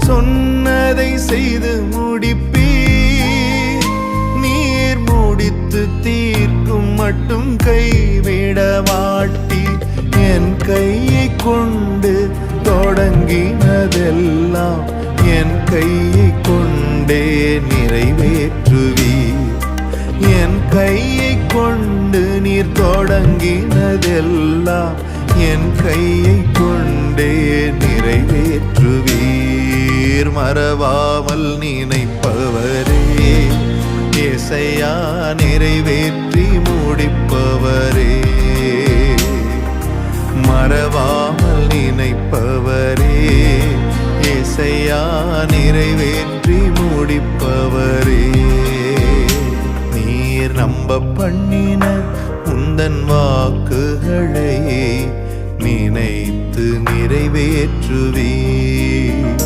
சொன்னதை செய்து முடிப்பீர். நீர் முடித்து தீர்க்கும் மட்டும் கைவிட மாட்டீர். என் கையை கொண்டு தொடங்கினதெல்லாம் என் கையை கொண்டே நிறைவேற்றுவீர். என் கையை கொண்டு நீர் தொடங்கினதெல்லாம் என் கையை கொண்டே நிறைவேற்றுவீர். மறவாமல் நினைப்பவரே, ஏசையா நிறைவேற்றி முடிப்பவரே. மறவாமல் நினைப்பவரே, ஏசையா நிறைவேற்றி முடிப்பவரே. நீர் நம்ப பண்ணின உந்தன் வாக்குகளை நினைத்து நிறைவேற்றுவீர்.